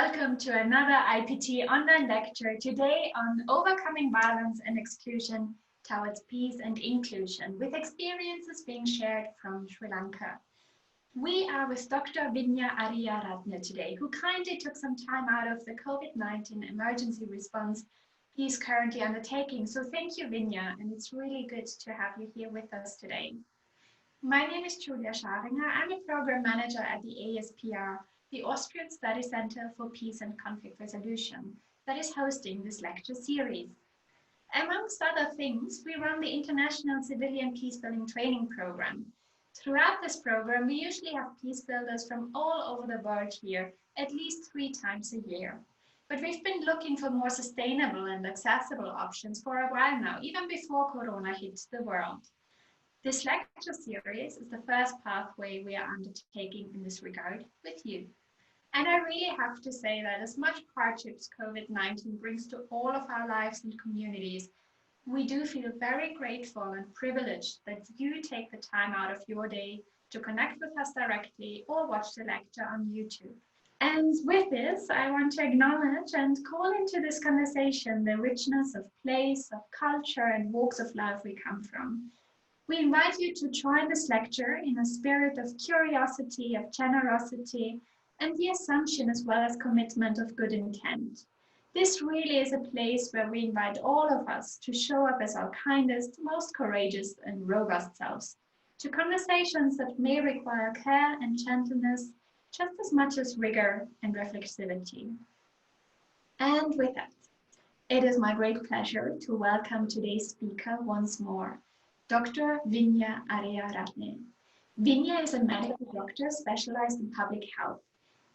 Welcome to another IPT online lecture today on overcoming violence and exclusion towards peace and inclusion, with experiences being shared from Sri Lanka. We are with Dr. Vinya Ariayaratne today, who kindly took some time out of the COVID-19 emergency response he's currently undertaking. So thank you, Vinya, and it's really good to have you here with us today. My name is Julia Scharinger. I'm a program manager at the ASPR, the Austrian Study Center for Peace and Conflict Resolution, that is hosting this lecture series. Amongst other things, we run the International Civilian Peacebuilding Training Program. Throughout this program, we usually have peace builders from all over the world here, at least 3 times a year. But we've been looking for more sustainable and accessible options for a while now, even before Corona hit the world. This lecture series is the first pathway we are undertaking in this regard with you. And I really have to say that as much hardships COVID-19 brings to all of our lives and communities, we do feel very grateful and privileged that you take the time out of your day to connect with us directly or watch the lecture on YouTube. And with this, I want to acknowledge and call into this conversation the richness of place, of culture, and walks of life we come from. We invite you to join this lecture in a spirit of curiosity, of generosity, and the assumption as well as commitment of good intent. This really is a place where we invite all of us to show up as our kindest, most courageous and robust selves, to conversations that may require care and gentleness just as much as rigor and reflexivity. And with that, it is my great pleasure to welcome today's speaker once more, Dr. Vinya Ariayaratne. Vinya is a medical doctor specialized in public health.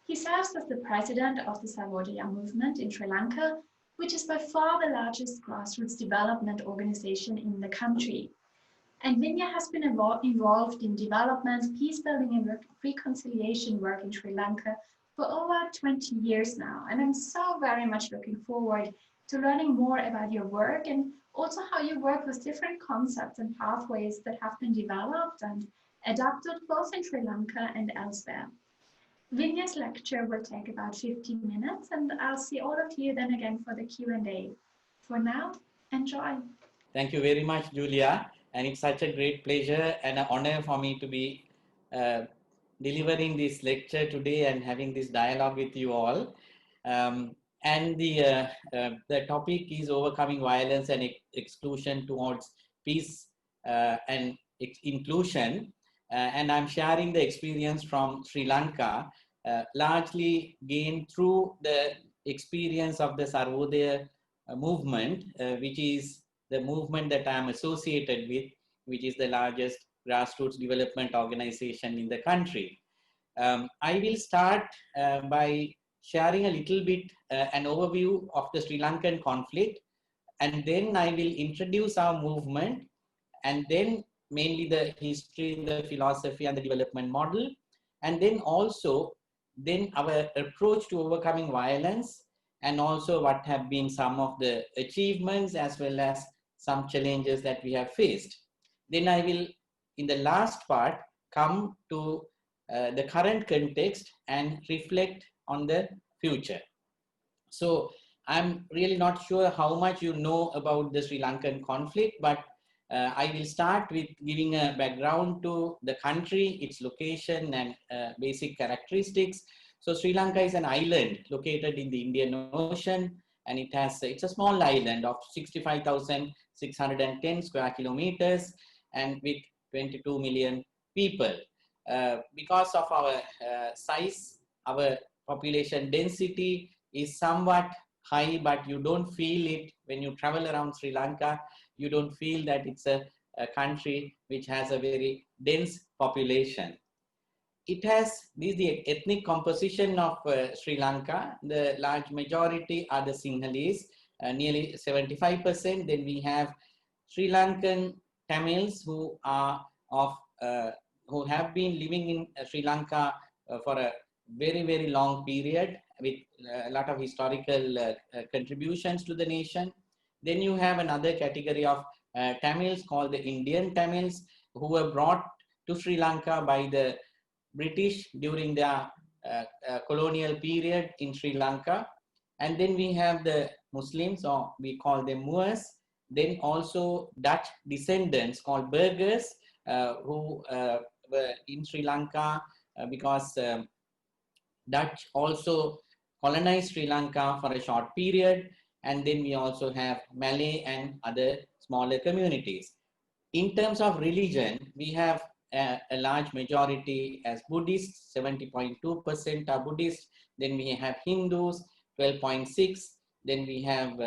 He serves as the president of the Sarvodaya movement in Sri Lanka, which is by far the largest grassroots development organization in the country. And Vinya has been involved in development, peace building and reconciliation work in Sri Lanka for over 20 years now. And I'm so very much looking forward to learning more about your work and also how you work with different concepts and pathways that have been developed and adapted both in Sri Lanka and elsewhere. Vinya's lecture will take about 15 minutes, and I'll see all of you then again for the Q&A. For now, enjoy. Thank you very much, Julia. And it's such a great pleasure and an honor for me to be delivering this lecture today and having this dialogue with you all. And the topic is overcoming violence and exclusion towards peace and inclusion. And I'm sharing the experience from Sri Lanka, largely gained through the experience of the Sarvodaya movement, which is the movement that I'm associated with, which is the largest grassroots development organization in the country. I will start by sharing a little bit an overview of the Sri Lankan conflict, and then I will introduce our movement, and then mainly the history, the philosophy and the development model, and then also our approach to overcoming violence, and also what have been some of the achievements as well as some challenges that we have faced. Then I will, in the last part, come to the current context and reflect on the future. So I'm really not sure how much you know about the Sri Lankan conflict, but I will start with giving a background to the country, its location and basic characteristics. So Sri Lanka is an island located in the Indian Ocean, and it's a small island of 65,610 square kilometers and with 22 million people. Because of our size, our population density is somewhat high, but you don't feel it when you travel around Sri Lanka. You don't feel that it's a country which has a very dense population. It has the ethnic composition of Sri Lanka. The large majority are the Sinhalese, nearly 75%. Then we have Sri Lankan Tamils who are who have been living in Sri Lanka for a very, very long period with a lot of historical contributions to the nation. Then you have another category of Tamils called the Indian Tamils, who were brought to Sri Lanka by the British during their colonial period in Sri Lanka. And then we have the Muslims, or we call them Moors. Then also Dutch descendants called Burghers, who were in Sri Lanka because Dutch also colonized Sri Lanka for a short period. And then we also have Malay and other smaller communities. In terms of religion, we have a large majority as Buddhists, 70.2% are Buddhist. Then we have Hindus, 12.6. Then we have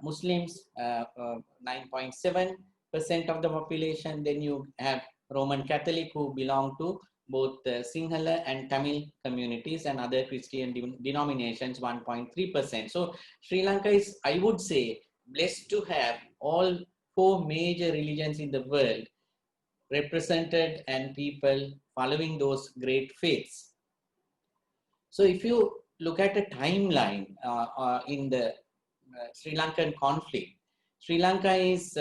Muslims, 9.7% of the population. Then you have Roman Catholic, who belong to both Sinhala and Tamil communities, and other Christian denominations, 1.3%. So Sri Lanka is, I would say, blessed to have all 4 major religions in the world represented and people following those great faiths. So if you look at a timeline in the Sri Lankan conflict, Sri Lanka is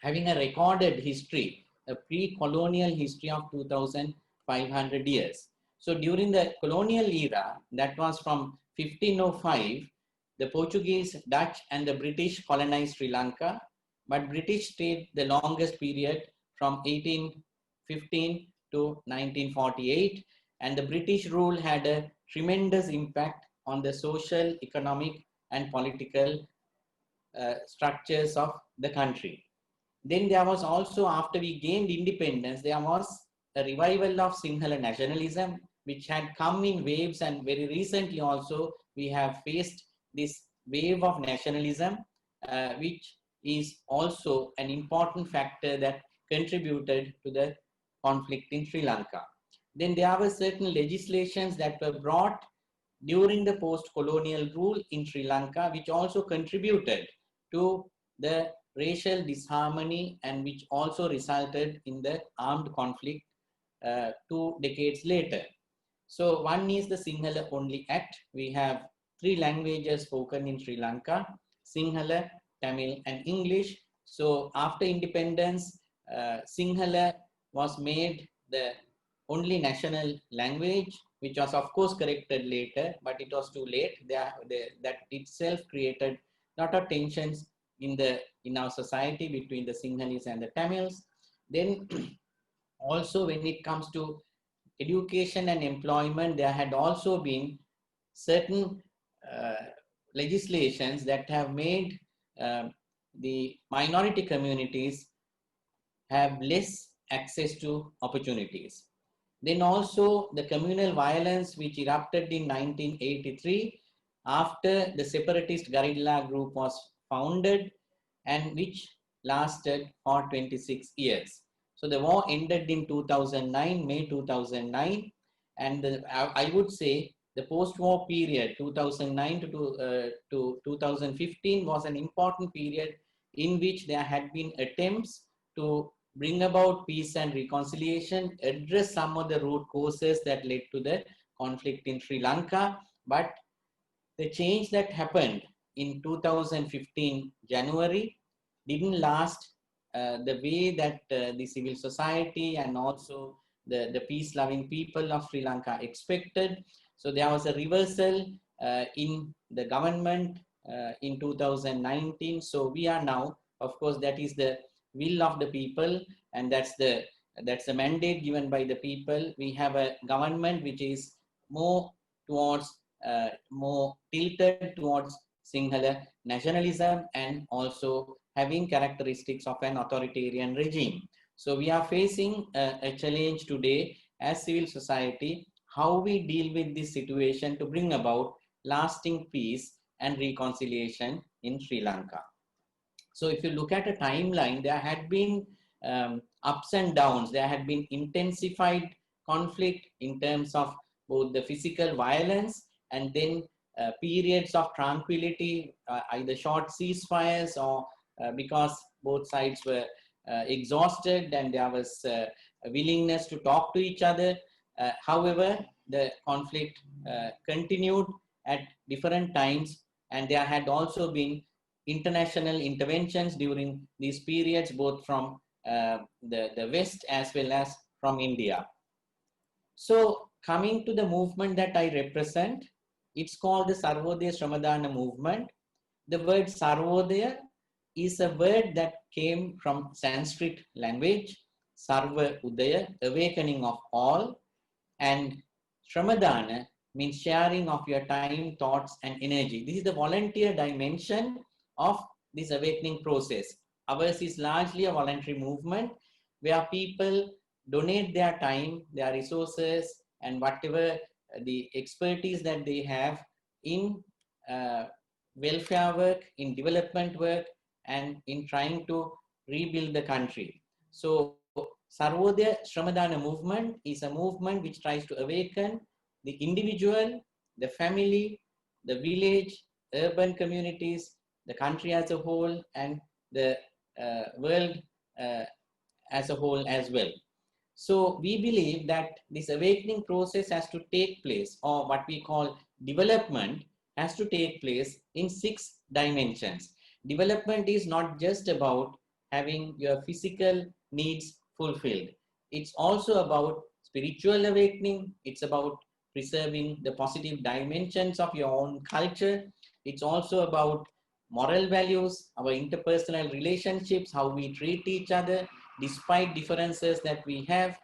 having a recorded history, a pre-colonial history of 2,500 years. So during the colonial era, that was from 1505, the Portuguese, Dutch, and the British colonized Sri Lanka, but British stayed the longest period from 1815 to 1948, and the British rule had a tremendous impact on the social, economic, and political structures of the country. Then there was also, after we gained independence, there was a revival of Sinhala nationalism, which had come in waves, and very recently also we have faced this wave of nationalism, which is also an important factor that contributed to the conflict in Sri Lanka. Then there were certain legislations that were brought during the post-colonial rule in Sri Lanka, which also contributed to the racial disharmony, and which also resulted in the armed conflict 2 decades later. So one is the Sinhala Only Act. We have 3 languages spoken in Sri Lanka: Sinhala, Tamil, and English. So after independence, Sinhala was made the only national language, which was of course corrected later, but it was too late. That itself created a lot of tensions in our society between the Sinhalese and the Tamils. Then also when it comes to education and employment, there had also been certain legislations that have made the minority communities have less access to opportunities. Then also the communal violence which erupted in 1983 after the separatist guerrilla group was founded, and which lasted for 26 years. So the war ended in 2009, May 2009, and I would say the post-war period 2009 to 2015 was an important period in which there had been attempts to bring about peace and reconciliation, address some of the root causes that led to the conflict in Sri Lanka. But the change that happened in 2015 January didn't last the way that the civil society and also the peace-loving people of Sri Lanka expected. So there was a reversal in the government in 2019. So we are now, of course, that is the will of the people, and that's the mandate given by the people. We have a government which is more tilted towards Sinhala nationalism, and also having characteristics of an authoritarian regime. So we are facing a challenge today as civil society, how we deal with this situation to bring about lasting peace and reconciliation in Sri Lanka. So if you look at a timeline, there had been ups and downs. There had been intensified conflict in terms of both the physical violence, and then periods of tranquility, either short ceasefires or because both sides were exhausted and there was a willingness to talk to each other. However, the conflict continued at different times, and there had also been international interventions during these periods, both from the West as well as from India. So coming to the movement that I represent, it's called the Sarvodaya Shramadana movement. The word Sarvodaya is a word that came from Sanskrit language, Sarva Udaya, awakening of all, and Shramadana means sharing of your time, thoughts, and energy. This is the volunteer dimension of this awakening process. Ours is largely a voluntary movement where people donate their time, their resources, and whatever the expertise that they have in uh, welfare work, in development work, and in trying to rebuild the country. So Sarvodaya Shramadana movement is a movement which tries to awaken the individual, the family, the village, urban communities, the country as a whole, and the world uh, as a whole as well. So we believe that this awakening process has to take place, or what we call development has to take place in 6 dimensions. Development is not just about having your physical needs fulfilled. It's also about spiritual awakening. It's about preserving the positive dimensions of your own culture. It's also about moral values, our interpersonal relationships, how we treat each other, despite differences that we have.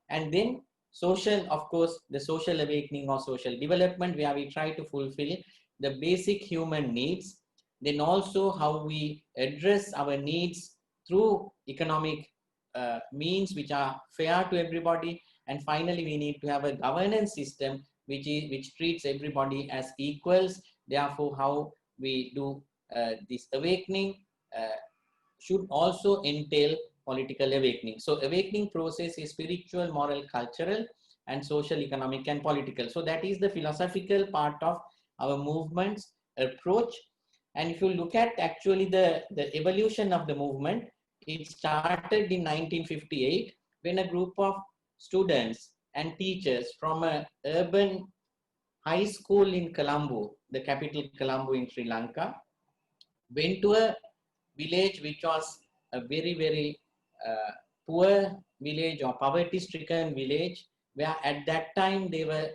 And then social, of course, the social awakening or social development, where we try to fulfill the basic human needs. Then also how we address our needs through economic means which are fair to everybody. And finally, we need to have a governance system which treats everybody as equals. Therefore, how we do this awakening should also entail political awakening. So awakening process is spiritual, moral, cultural, and social, economic, and political. So that is the philosophical part of our movement's approach. And if you look at actually the evolution of the movement, it started in 1958 when a group of students and teachers from an urban high school in Colombo, the capital Colombo in Sri Lanka, went to a village which was a very poor village or poverty stricken village, where at that time they were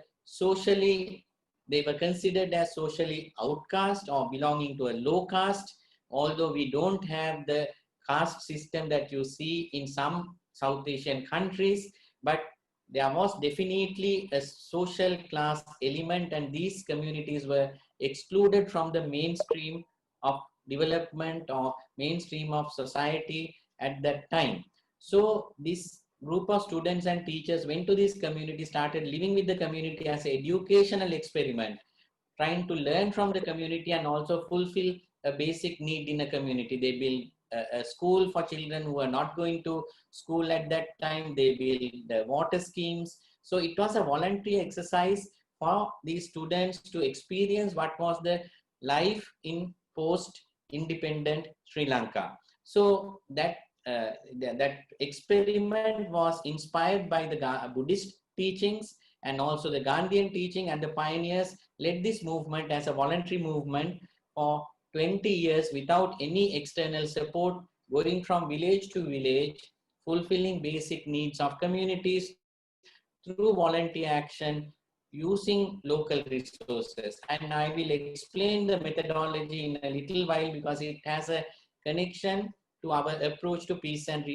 considered as socially outcast or belonging to a low caste, although we don't have the caste system that you see in some South Asian countries, but there was definitely a social class element, and these communities were excluded from the mainstream of development or mainstream of society at that time. So this group of students and teachers went to this community, started living with the community as an educational experiment, trying to learn from the community and also fulfill a basic need in a community. They build a school for children who are not going to school at that time. They build the water schemes. So it was a voluntary exercise for these students to experience what was the life in post-independent Sri Lanka. So that experiment was inspired by the Buddhist teachings and also the Gandhian teaching, and the pioneers led this movement as a voluntary movement for 20 years without any external support, going from village to village, fulfilling basic needs of communities through voluntary action using local resources. And I will explain the methodology in a little while because it has a connection to our approach to peace and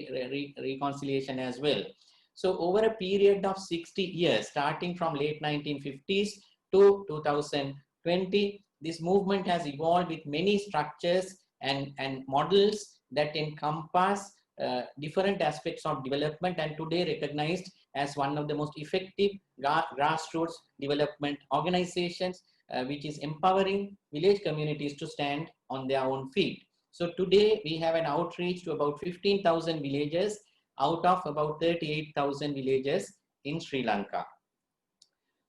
reconciliation as well. So over a period of 60 years, starting from late 1950s to 2020, this movement has evolved with many structures and models that encompass different aspects of development, and today recognized as one of the most effective grassroots development organizations, which is empowering village communities to stand on their own feet. So today we have an outreach to about 15,000 villages out of about 38,000 villages in Sri Lanka.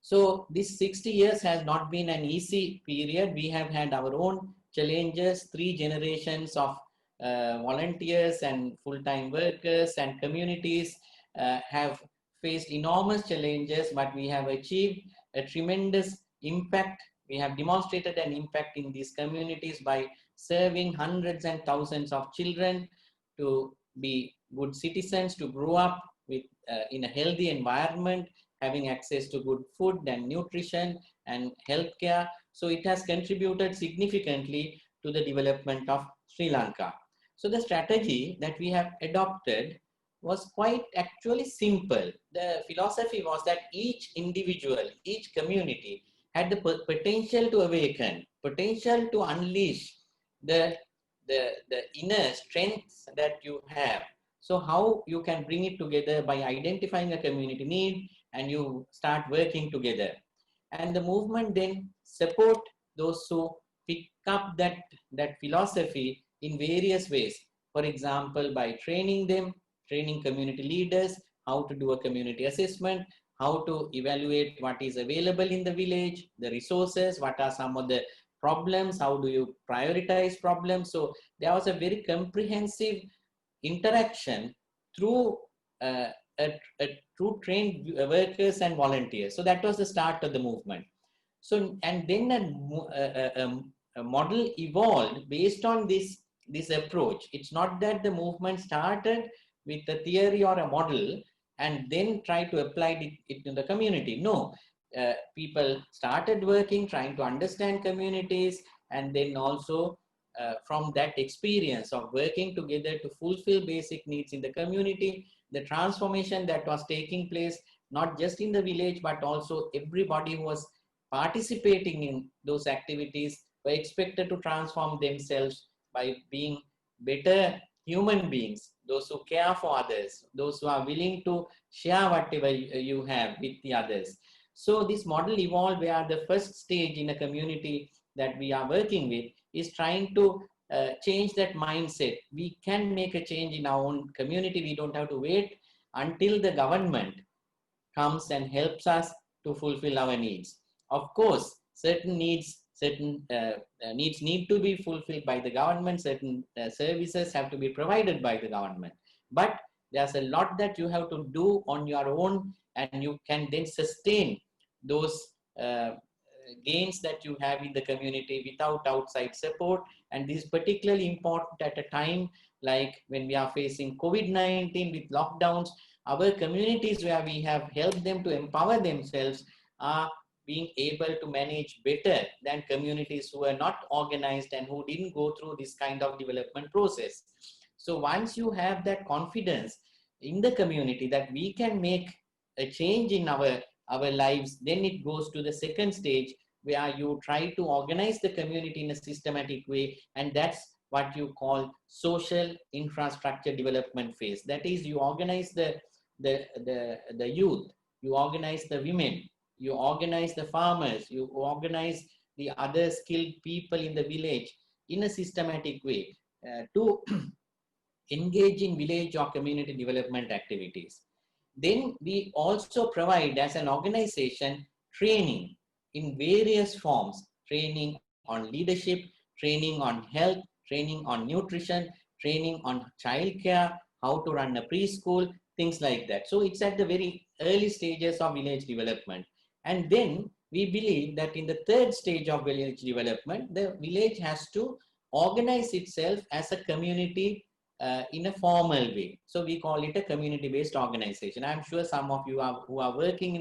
So this 60 years has not been an easy period. We have had our own challenges, 3 generations of volunteers and full-time workers and communities have faced enormous challenges, but we have achieved a tremendous impact. We have demonstrated an impact in these communities by serving hundreds and thousands of children to be good citizens, to grow up with in a healthy environment, having access to good food and nutrition and healthcare. So it has contributed significantly to the development of Sri Lanka. So the strategy that we have adopted was quite actually simple. The philosophy was that each individual, each community had the potential to awaken, potential to unleash the, the inner strengths that you have. So how you can bring it together by identifying a community need and you start working together. And the movement then support those who pick up that philosophy in various ways. For example, by training them, training community leaders, how to do a community assessment, how to evaluate what is available in the village, the resources, what are some of the problems, how do you prioritize problems. So there was a very comprehensive interaction through through trained workers and volunteers. So that was the start of the movement. So, and then a model evolved based on this approach. It's not that the movement started with a theory or a model and then try to apply it in the community. No, people started working, trying to understand communities, and then also from that experience of working together to fulfill basic needs in the community, the transformation that was taking place, not just in the village, but also everybody who was participating in those activities were expected to transform themselves by being better human beings, those who care for others, those who are willing to share whatever you have with the others. So this model evolved where the first stage in a community that we are working with is trying to change that mindset. We can make a change in our own community. We don't have to wait until the government comes and helps us to fulfill our needs. Of course, certain needs need to be fulfilled by the government. Certain services have to be provided by the government. But there's a lot that you have to do on your own, and you can then sustain those gains that you have in the community without outside support. And this is particularly important at a time like when we are facing COVID-19 with lockdowns. Our communities where we have helped them to empower themselves are being able to manage better than communities who are not organized and who didn't go through this kind of development process. So once you have that confidence in the community that we can make a change in our lives, then it goes to the second stage where you try to organize the community in a systematic way, and that's what you call social infrastructure development phase. That is, you organize the youth, you organize the women, you organize the farmers, you organize the other skilled people in the village in a systematic way to engage in village or community development activities. Then we also provide as an organization training in various forms, training on leadership, training on health, training on nutrition, training on childcare, how to run a preschool, things like that. So it's at the very early stages of village development. And then we believe that in the third stage of village development, the village has to organize itself as a community in a formal way. So we call it a community-based organization. I'm sure some of you who are working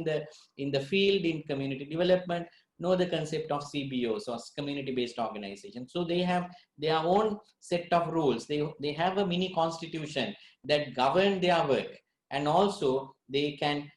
in the field in community development know the concept of CBOs or community-based organization. So they have their own set of rules. They have a mini constitution that govern their work, and also they can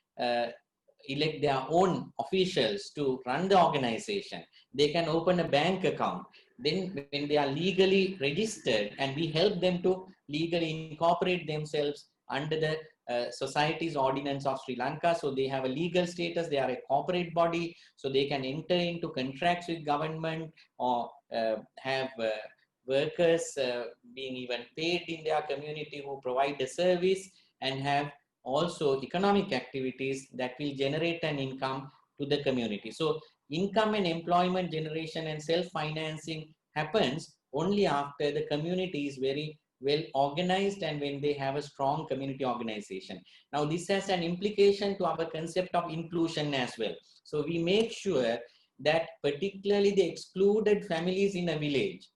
elect their own officials to run the organization. They can open a bank account. Then when they are legally registered, and we help them to legally incorporate themselves under the Societies Ordinance of Sri Lanka. So they have a legal status, they are a corporate body, so they can enter into contracts with government or have workers being even paid in their community who provide the service, and have also economic activities that will generate an income to the community. So income and employment generation and self-financing happens only after the community is very well organized and when they have a strong community organization. Now this has an implication to our concept of inclusion as well. So we make sure that particularly the excluded families in a village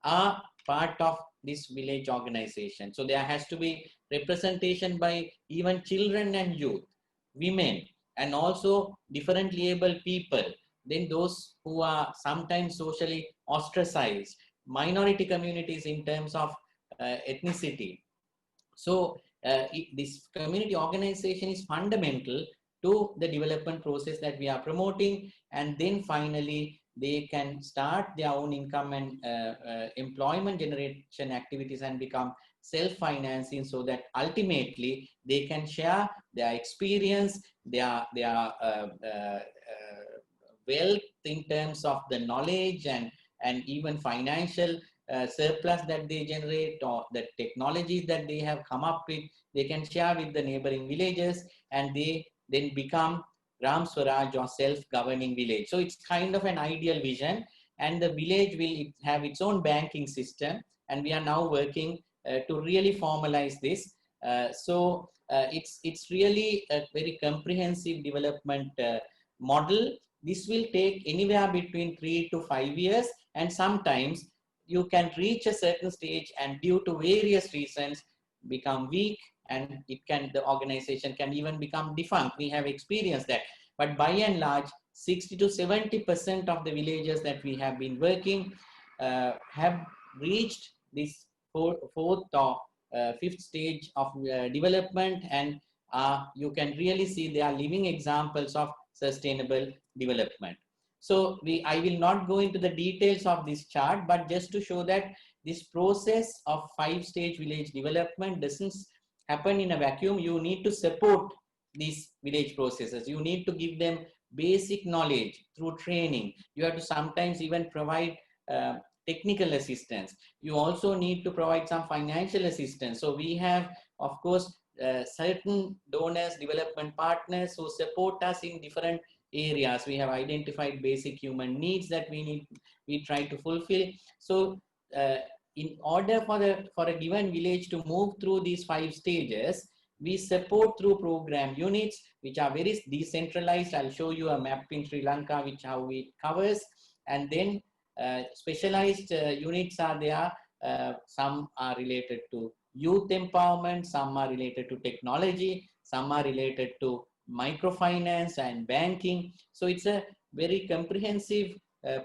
are part of this village organization. So there has to be representation by even children and youth, women, and also differently able people, then those who are sometimes socially ostracized, minority communities in terms of ethnicity. So this community organization is fundamental to the development process that we are promoting, and then finally they can start their own income and employment generation activities and become self-financing, so that ultimately they can share their experience, their wealth in terms of the knowledge and even financial surplus that they generate, or the technologies that they have come up with, they can share with the neighboring villages, and they then become Ram Swaraj, or self-governing village. So it's kind of an ideal vision, and the village will have its own banking system, and we are now working to really formalize this. It's really a very comprehensive development model. This will take anywhere between 3 to 5 years, and sometimes you can reach a certain stage and due to various reasons become weak, and the organization can even become defunct. We have experienced that. But by and large, 60 to 70% of the villages that we have been working have reached this fourth or fifth stage of development, and you can really see they are living examples of sustainable development. So I will not go into the details of this chart, but just to show that this process of 5-stage village development doesn't happen in a vacuum. You need to support these village processes. You need to give them basic knowledge through training. You have to sometimes even provide technical assistance. You also need to provide some financial assistance. So we have, of course, certain donors, development partners who support us in different areas. We have identified basic human needs that we try to fulfill. So in order for a given village to move through these 5 stages, we support through program units which are very decentralized. I'll show you a map in Sri Lanka which how it covers, and then specialized units are there. Some are related to youth empowerment, some are related to technology, some are related to microfinance and banking. So it's a very comprehensive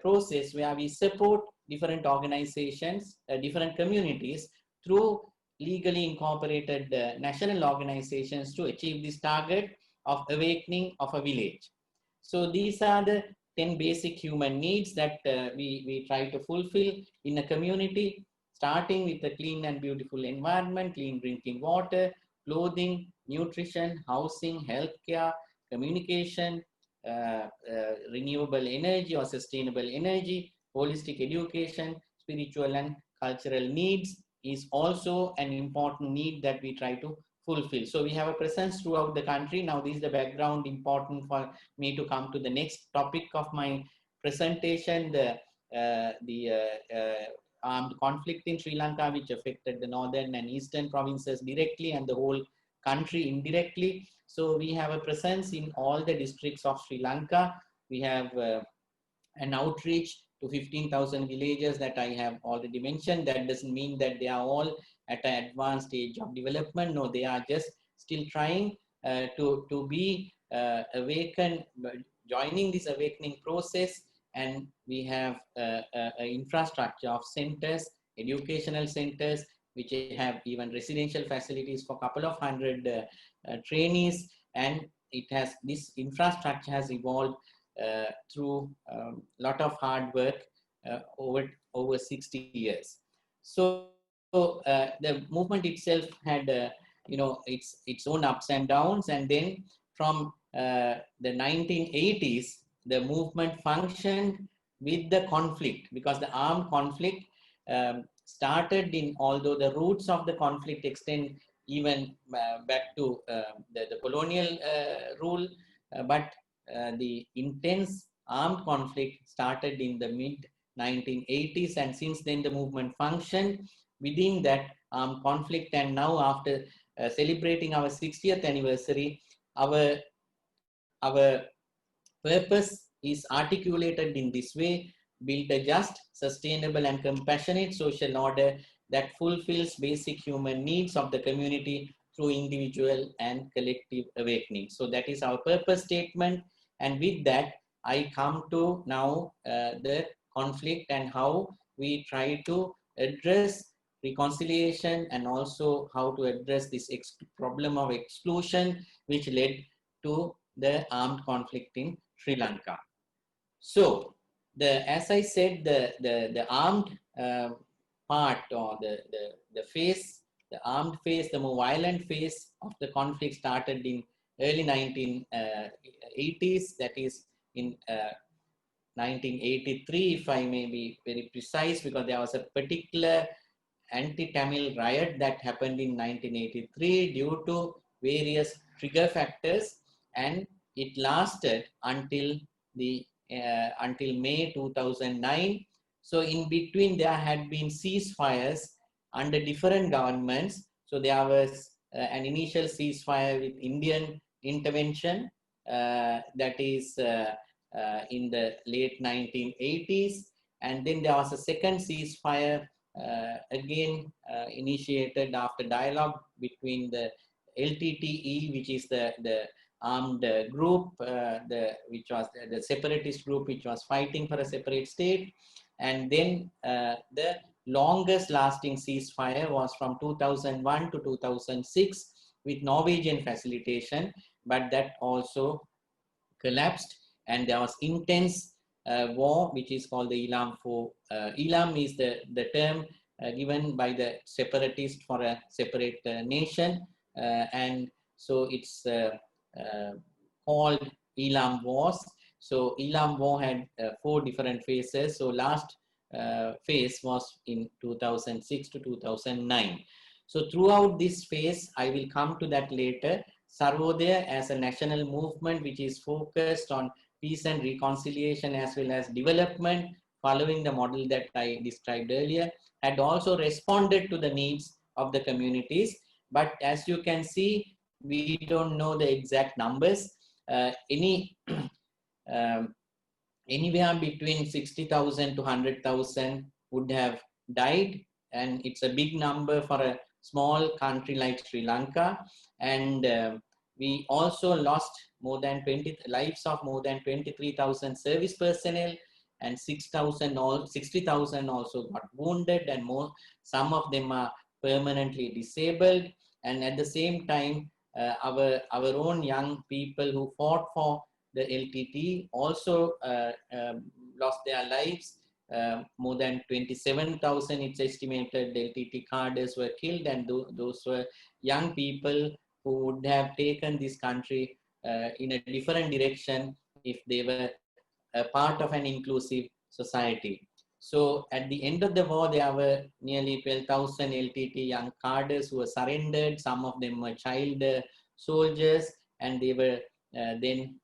process where we support different organizations, different communities through legally incorporated national organizations to achieve this target of awakening of a village. So these are the 10 basic human needs that we try to fulfill in a community, starting with a clean and beautiful environment, clean drinking water, clothing, nutrition, housing, healthcare, communication, renewable energy or sustainable energy, holistic education, spiritual and cultural needs is also an important need that we try to fulfill. So we have a presence throughout the country. Now this is the background important for me to come to the next topic of my presentation, the armed conflict in Sri Lanka, which affected the northern and eastern provinces directly and the whole country indirectly. So we have a presence in all the districts of Sri Lanka. We have an outreach to 15,000 villages that I have already mentioned. That doesn't mean that they are all at an advanced stage of development. No, they are just still trying to be awakened, joining this awakening process. And we have an infrastructure of centers, educational centers, which have even residential facilities for a couple of hundred trainees. And this infrastructure has evolved through a lot of hard work over 60 years. So the movement itself had its own ups and downs, and then from the 1980s the movement functioned with the conflict, because the armed conflict started although the roots of the conflict extend even back to the colonial rule, but the intense armed conflict started in the mid 1980s, and since then the movement functioned within that armed conflict. And now, after celebrating our 60th anniversary, our purpose is articulated in this way: build a just, sustainable and compassionate social order that fulfills basic human needs of the community through individual and collective awakening. So that is our purpose statement. And with that, I come to now the conflict and how we try to address reconciliation and also how to address this problem of exclusion, which led to the armed conflict in Sri Lanka. So, as I said, the armed part or the phase, the armed phase, the more violent phase of the conflict started in early 1980s, that is in 1983, if I may be very precise, because there was a particular anti-Tamil riot that happened in 1983 due to various trigger factors, and it lasted until until May 2009. So in between there had been ceasefires under different governments. So there was an initial ceasefire with Indian intervention, that is in the late 1980s, and then there was a second ceasefire again initiated after dialogue between the LTTE, which is the armed group, which was the separatist group, which was fighting for a separate state. And then the longest lasting ceasefire was from 2001 to 2006 with Norwegian facilitation, but that also collapsed, and there was intense war, which is called the Elam 4. Elam is the term given by the separatists for a separate nation, and so it's called Elam Wars. So Elam War had 4 different phases. So last phase was in 2006 to 2009. So throughout this phase, I will come to that later. Sarvodaya as a national movement which is focused on peace and reconciliation as well as development, following the model that I described earlier, had also responded to the needs of the communities. But as you can see, we don't know the exact numbers. Anywhere between 60,000 to 100,000 would have died, and it's a big number for a small country like Sri Lanka. And we also lost more than 20 lives of more than 23,000 service personnel, and 60,000 also got wounded, and some of them are permanently disabled. And at the same time, our own young people who fought for the LTT also lost their lives. More than 27,000, it's estimated, LTT cadres were killed, and those were young people who would have taken this country in a different direction if they were a part of an inclusive society. So at the end of the war, there were nearly 12,000 LTT young cadres who were surrendered. Some of them were child soldiers, and they were then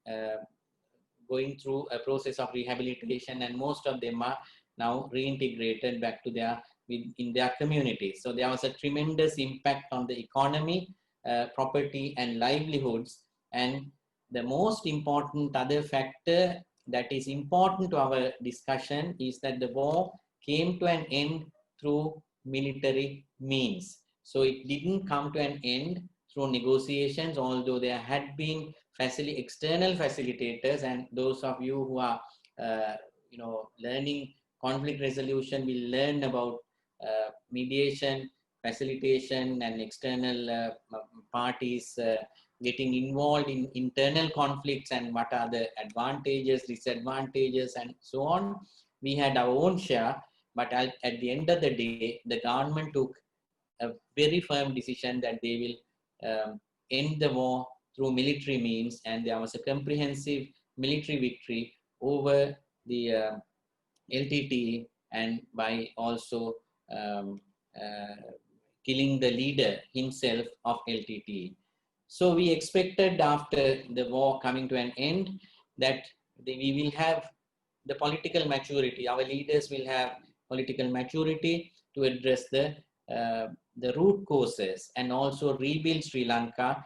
going through a process of rehabilitation, and most of them are now reintegrated back to in their communities. So there was a tremendous impact on the economy, property and livelihoods. And the most important other factor that is important to our discussion is that the war came to an end through military means. So it didn't come to an end through negotiations, although there had been external facilitators, and those of you who are learning conflict resolution will learn about mediation, facilitation, and external parties getting involved in internal conflicts, and what are the advantages, disadvantages, and so on. We had our own share, but at the end of the day, the government took a very firm decision that they will end the war through military means, and there was a comprehensive military victory over the LTT, and by also killing the leader himself of LTT. So we expected after the war coming to an end that we will have the political maturity, our leaders will have political maturity to address the root causes and also rebuild Sri Lanka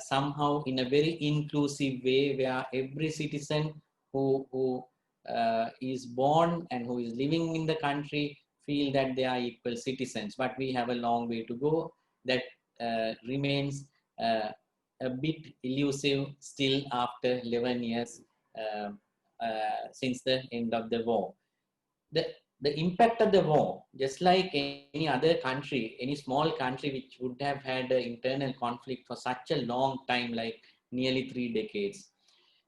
somehow in a very inclusive way, where every citizen who is born and who is living in the country feel that they are equal citizens. But we have a long way to go. That remains a bit elusive still after 11 years uh, since the end of the war. The, the impact of the war, just like any other country, any small country which would have had an internal conflict for such a long time, like nearly 3 decades,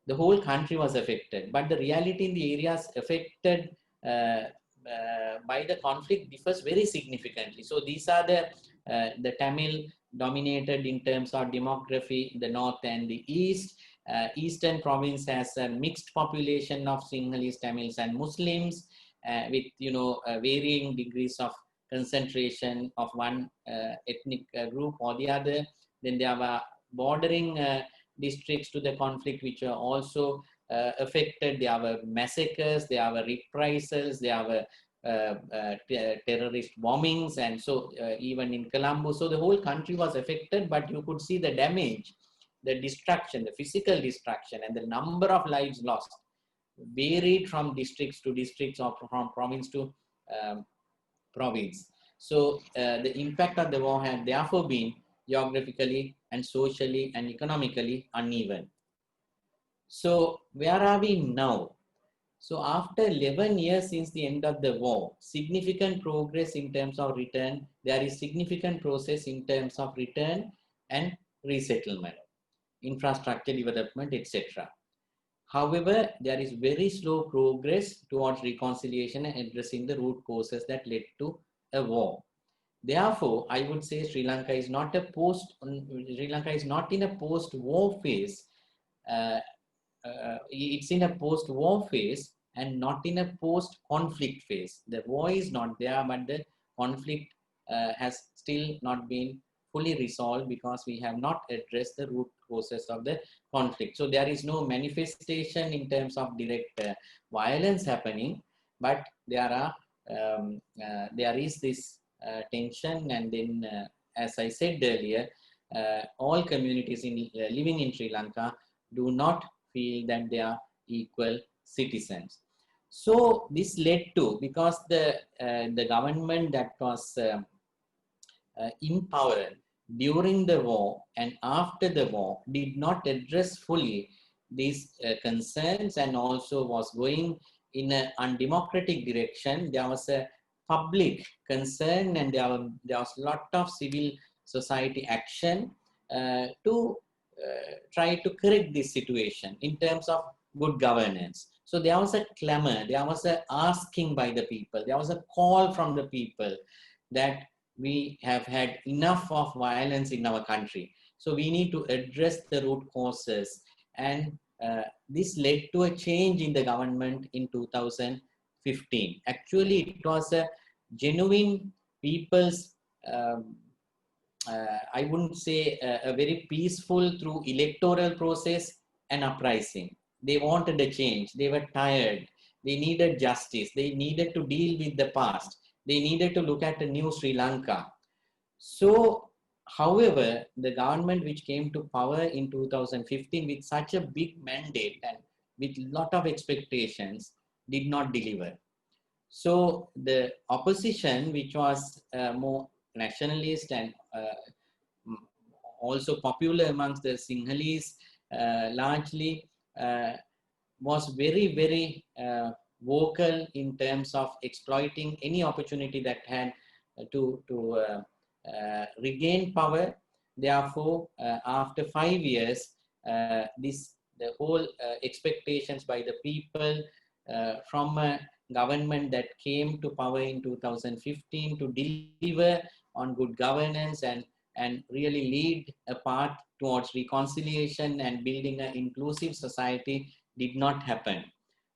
the whole country was affected. But the reality in the areas affected by the conflict differs very significantly. So these are the Tamil dominated in terms of demography, the north and the east. Eastern province has a mixed population of Sinhalese, Tamils and Muslims with varying degrees of concentration of one ethnic group or the other. Then there were bordering districts to the conflict which are also affected. There were massacres, there were reprisals, there were terrorist bombings, and so even in Colombo. So the whole country was affected, but you could see the damage, the destruction, the physical destruction, and the number of lives lost varied from districts to districts or from province to province. So the impact of the war had therefore been geographically and socially and economically uneven. So where are we now? So after 11 years since the end of the war, significant progress in terms of return, there is significant process in terms of return and resettlement, infrastructure development, etc. However, there is very slow progress towards reconciliation and addressing the root causes that led to a war. Therefore, I would say Sri Lanka is not in a post-war phase. It's in a post-war phase and not in a post-conflict phase. The war is not there, but the conflict has still not been fully resolved because we have not addressed the root causes of the conflict. So there is no manifestation in terms of direct violence happening, but there is this tension, and then as I said earlier, all communities living in Sri Lanka do not feel that they are equal citizens. So this led to, because the government that was in power during the war and after the war did not address fully these concerns and also was going in an undemocratic direction. There was a public concern and there was a lot of civil society action to try to correct this situation in terms of good governance. So there was a clamor, there was a asking by the people, there was a call from the people that we have had enough of violence in our country. So we need to address the root causes. And this led to a change in the government in 2015. Actually, it was a genuine people's I wouldn't say a very peaceful through electoral process and uprising. They wanted a change. They were tired. They needed justice. They needed to deal with the past. They needed to look at a new Sri Lanka. So, however, the government which came to power in 2015 with such a big mandate and with a lot of expectations did not deliver. So the opposition, which was more nationalist and also popular amongst the Sinhalese, largely was very, very vocal in terms of exploiting any opportunity that had to regain power. Therefore, after 5 years, the whole expectations by the people from a government that came to power in 2015 to deliver on good governance and really lead a path towards reconciliation and building an inclusive society did not happen.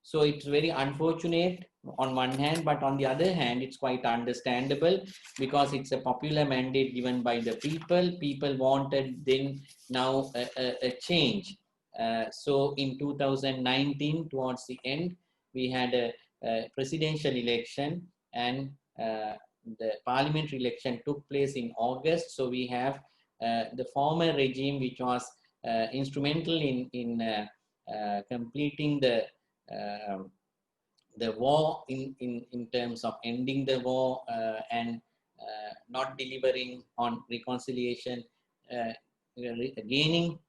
So it's very unfortunate on one hand, but on the other hand, it's quite understandable because it's a popular mandate given by the people. People wanted then now a change. So in 2019, towards the end, we had a presidential election and the parliamentary election took place in August. So we have the former regime, which was instrumental in completing the war in terms of ending the war and not delivering on reconciliation, gaining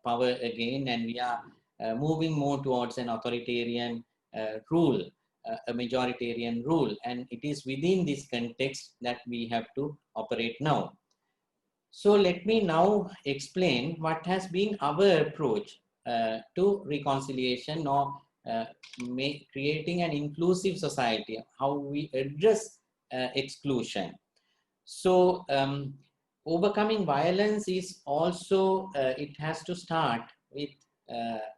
power again, and we are moving more towards an authoritarian rule, a majoritarian rule, and it is within this context that we have to operate now. So let me now explain what has been our approach to reconciliation, or creating an inclusive society, how we address exclusion. So overcoming violence is also, it has to start with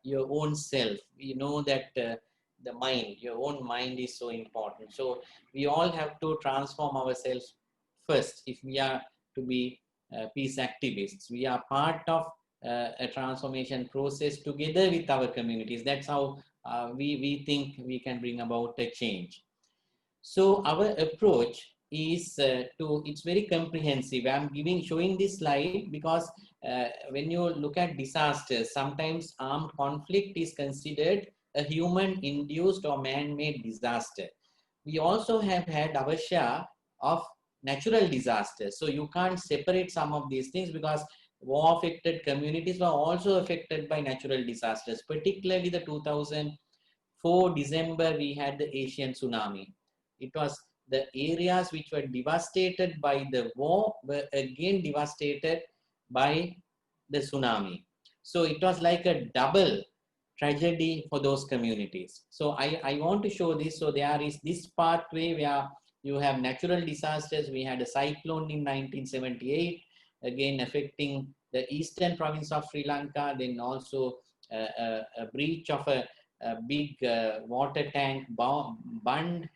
your own self. We know that the mind, your own mind is so important. So we all have to transform ourselves first if we are to be peace activists. We are part of a transformation process together with our communities. That's how we think we can bring about a change. So our approach is it's very comprehensive. I'm showing this slide because when you look at disasters, sometimes armed conflict is considered a human-induced or man-made disaster. We also have had our share of natural disasters. So you can't separate some of these things, because war-affected communities were also affected by natural disasters, particularly the 2004 December, we had the Asian tsunami. It was the areas which were devastated by the war were again devastated by the tsunami. So it was like a double tragedy for those communities. So I want to show this. So there is this pathway where you have natural disasters. We had a cyclone in 1978, again affecting the eastern province of Sri Lanka, then also a breach of a big water tank bund,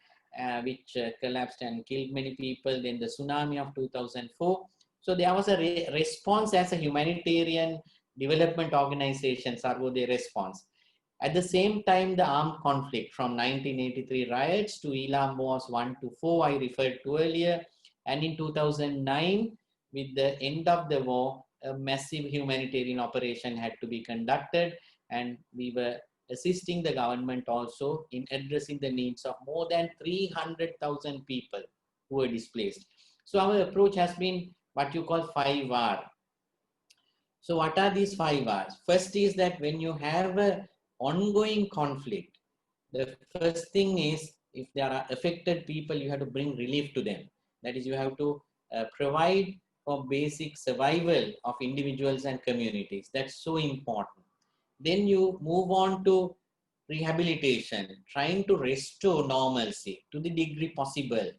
which collapsed and killed many people, then the tsunami of 2004. So there was a response as a humanitarian development organization, Sarvodaya response. At the same time, the armed conflict from 1983 riots to Elam Wars 1 to 4, I referred to earlier. And in 2009, with the end of the war, a massive humanitarian operation had to be conducted, and we were assisting the government also in addressing the needs of more than 300,000 people who were displaced. So our approach has been what you call 5R. So what are these 5Rs? First is that when you have an ongoing conflict, the first thing is, if there are affected people, you have to bring relief to them. That is, you have to provide for basic survival of individuals and communities. That's so important. Then you move on to rehabilitation, trying to restore normalcy to the degree possible,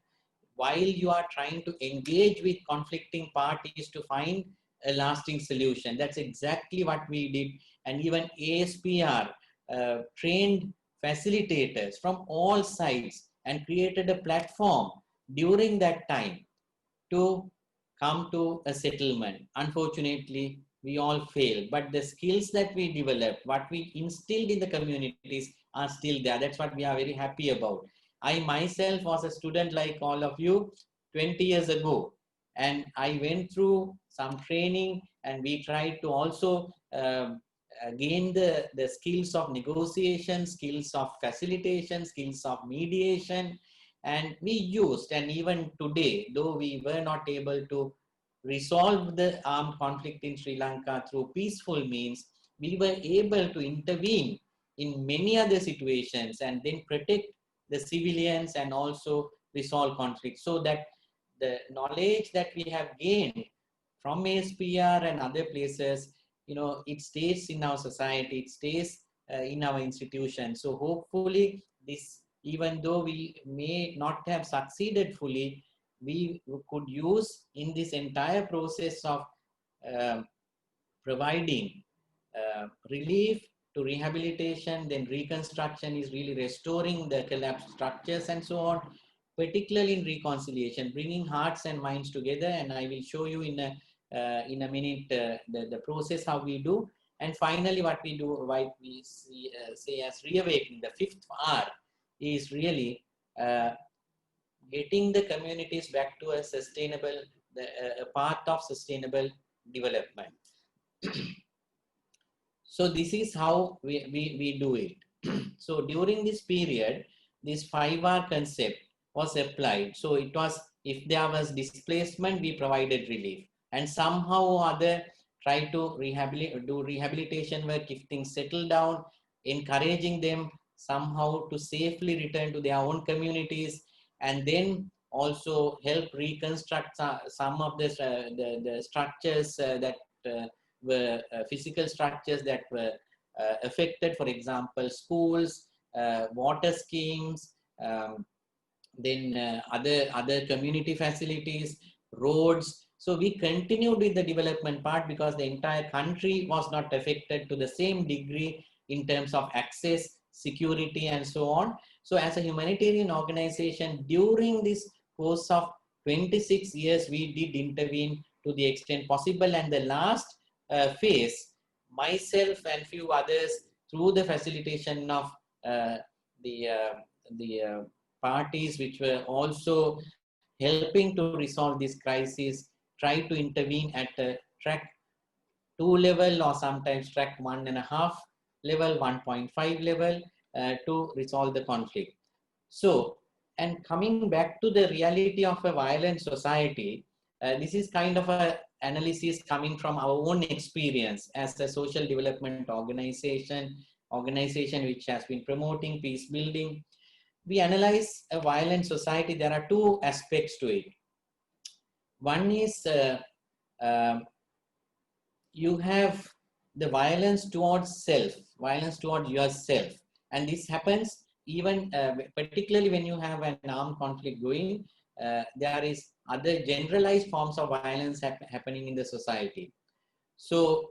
while you are trying to engage with conflicting parties to find a lasting solution. That's exactly what we did. And even ASPR trained facilitators from all sides and created a platform during that time to come to a settlement. Unfortunately, we all failed, but the skills that we developed, what we instilled in the communities are still there. That's what we are very happy about. I myself was a student like all of you 20 years ago, and I went through some training, and we tried to also gain the skills of negotiation, skills of facilitation, skills of mediation, and we used, and even today, though we were not able to resolve the armed conflict in Sri Lanka through peaceful means, we were able to intervene in many other situations and then protect the civilians and also resolve conflict. So that the knowledge that we have gained from ASPR and other places, it stays in our society, it stays in our institution. So hopefully this, even though we may not have succeeded fully, we could use in this entire process of providing relief to rehabilitation, then reconstruction is really restoring the collapsed structures and so on, particularly in reconciliation, bringing hearts and minds together. And I will show you in a minute the process how we do. And finally, what we do, what we say as reawakening, the 5th R is really getting the communities back to a sustainable, a path of sustainable development. So this is how we do it. So during this period, this 5R concept was applied. So it was, if there was displacement, we provided relief, and somehow or other try to do rehabilitation work if things settle down, encouraging them somehow to safely return to their own communities, and then also help reconstruct some of the structures that were physical structures that were affected, for example, schools, water schemes, then other community facilities, roads. So we continued with the development part because the entire country was not affected to the same degree in terms of access, security, and so on. So as a humanitarian organization, during this course of 26 years, we did intervene to the extent possible. And the last phase, myself and few others, through the facilitation of the parties which were also helping to resolve this crisis, try to intervene at track 2 level, or sometimes track 1.5 level, 1.5 level, to resolve the conflict. So, and coming back to the reality of a violent society, this is kind of a analysis coming from our own experience as a social development organization which has been promoting peace building. We analyze a violent society. There are two aspects to it. One is you have the violence towards self, violence towards yourself. And this happens even particularly when you have an armed conflict going, there is other generalized forms of violence happening in the society. So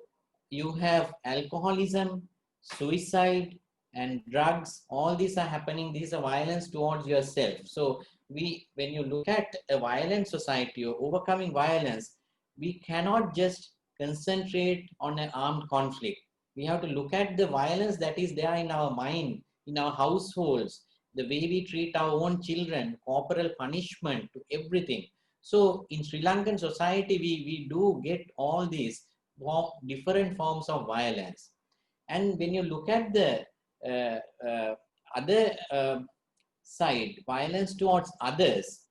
you have alcoholism, suicide, and drugs. All these are happening. These are violence towards yourself. So when you look at a violent society or overcoming violence, we cannot just concentrate on an armed conflict. We have to look at the violence that is there in our mind, in our households, the way we treat our own children, corporal punishment to everything. So in Sri Lankan society, we do get all these different forms of violence. And when you look at the other side, violence towards others,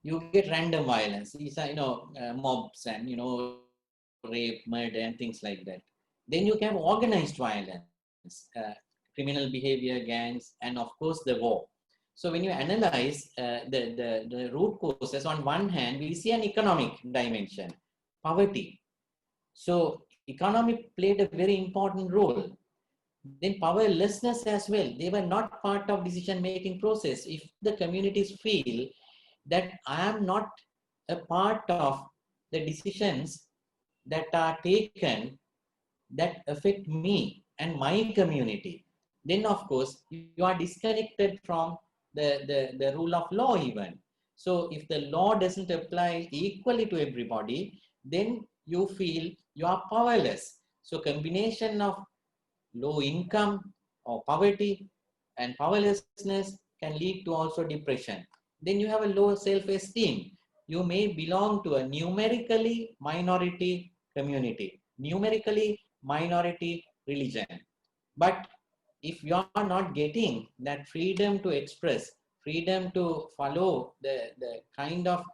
you get random violence. These are, mobs and, rape, murder, and things like that. Then you can have organized violence, criminal behavior, gangs, and of course the war. So when you analyze the root causes, on one hand, we see an economic dimension, poverty. So economic played a very important role. Then powerlessness as well. They were not part of decision-making process. If the communities feel that I am not a part of the decisions that are taken that affect me and my community, then of course you are disconnected from the rule of law even. So if the law doesn't apply equally to everybody, then you feel you are powerless. So combination of low income or poverty and powerlessness can lead to also depression. Then you have a low self-esteem. You may belong to a numerically minority community, numerically minority religion. But if you are not getting that freedom to express, freedom to follow the kind of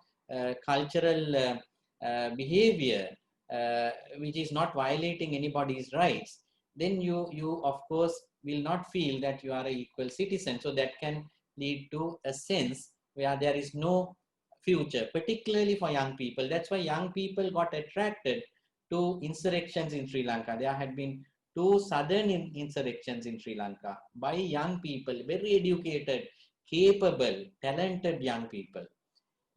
cultural behavior which is not violating anybody's rights, then you of course will not feel that you are an equal citizen. So that can lead to a sense where there is no future, particularly for young people. That's why young people got attracted to insurrections in Sri Lanka. There had been 2 southern insurrections in Sri Lanka by young people, very educated, capable, talented young people.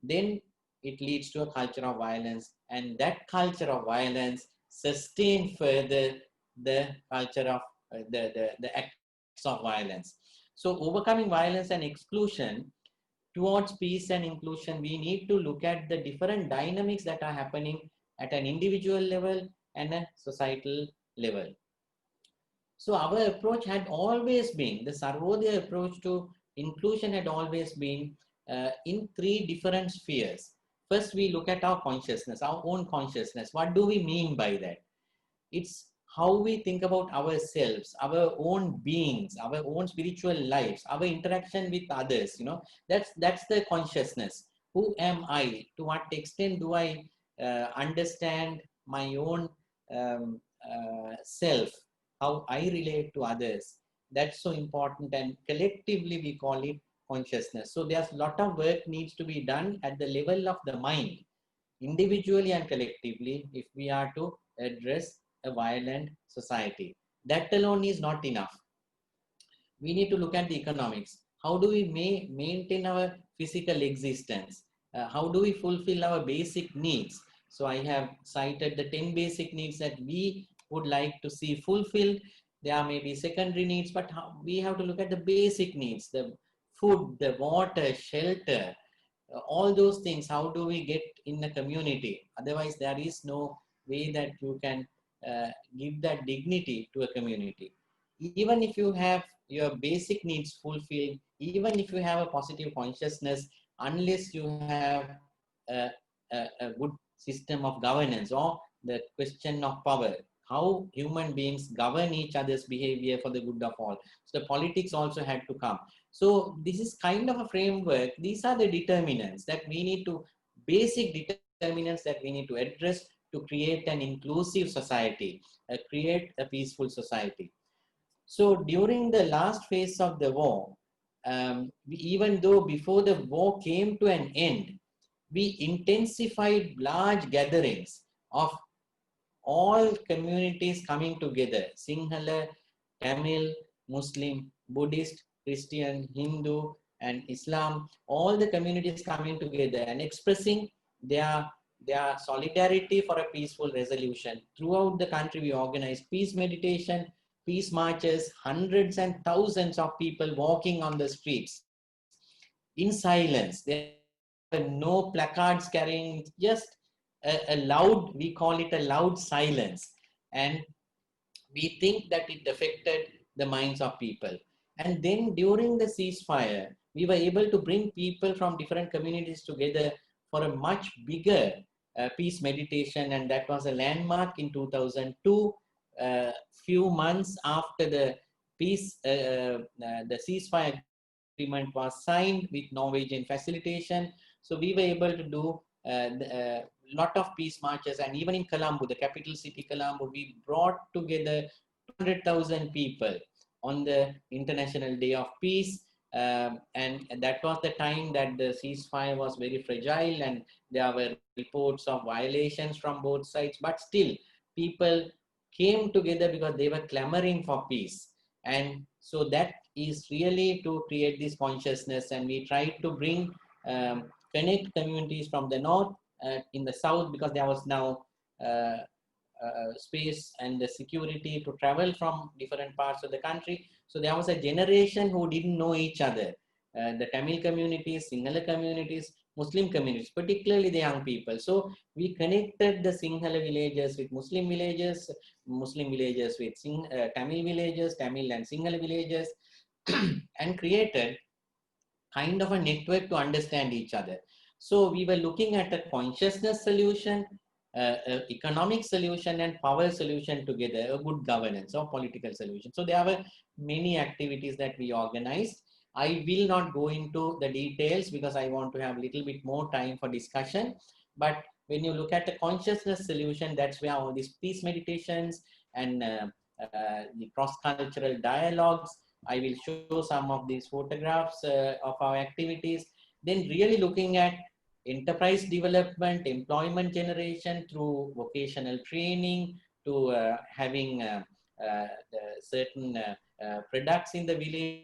Then it leads to a culture of violence, and that culture of violence sustains further the culture of the acts of violence. So overcoming violence and exclusion, towards peace and inclusion, we need to look at the different dynamics that are happening at an individual level and a societal level. So our approach had always been, the Sarvodaya approach to inclusion had always been in 3 different spheres. First, we look at our consciousness, our own consciousness. What do we mean by that? It's how we think about ourselves, our own beings, our own spiritual lives, our interaction with others. That's the consciousness. Who am I? To what extent do I understand my own self, how I relate to others? That's so important, and collectively we call it consciousness. So there's a lot of work needs to be done at the level of the mind, individually and collectively, if we are to address a violent society. That alone is not enough. We need to look at the economics. How do we maintain our physical existence? How do we fulfill our basic needs? So I have cited the 10 basic needs that we would like to see fulfilled. There may be secondary needs, but we have to look at the basic needs, the food, the water, shelter, all those things. How do we get in the community? Otherwise, there is no way that you can give that dignity to a community. Even if you have your basic needs fulfilled, even if you have a positive consciousness, unless you have a, a good system of governance, or the question of power, how human beings govern each other's behavior for the good of all. So the politics also had to come. So this is kind of a framework. These are the determinants that we need to, basic determinants that we need to address to create an inclusive society, create a peaceful society. So during the last phase of the war, even though before the war came to an end, we intensified large gatherings of all communities coming together: Sinhala, Tamil, Muslim, Buddhist, Christian, Hindu, and Islam, all the communities coming together and expressing their solidarity for a peaceful resolution. Throughout the country, we organized peace meditation, peace marches, hundreds and thousands of people walking on the streets in silence. There were no placards carrying, just a loud, we call it a loud silence. And we think that it affected the minds of people. And then during the ceasefire, we were able to bring people from different communities together for a much bigger peace meditation. And that was a landmark in 2002, few months after the peace, the ceasefire agreement was signed with Norwegian facilitation. So we were able to do a lot of peace marches, and even in Colombo, the capital city Colombo, we brought together 200,000 people on the International Day of Peace. And that was the time that the ceasefire was very fragile, and there were reports of violations from both sides, but still people came together because they were clamoring for peace. And so that is really to create this consciousness, and we tried to bring connect communities from the north in the south, because there was now space and the security to travel from different parts of the country. So there was a generation who didn't know each other. The Tamil communities, Sinhala communities, Muslim communities, particularly the young people. So we connected the Sinhala villages with Muslim villages, Muslim villages with Tamil villages, Tamil and Sinhala villages, and created kind of a network to understand each other. So we were looking at a consciousness solution, economic solution, and power solution together, a good governance or political solution. So there were many activities that we organized. I will not go into the details because I want to have a little bit more time for discussion. But when you look at the consciousness solution, that's where all these peace meditations and the cross-cultural dialogues, I will show some of these photographs of our activities. Then really looking at enterprise development, employment generation through vocational training, to having certain products in the village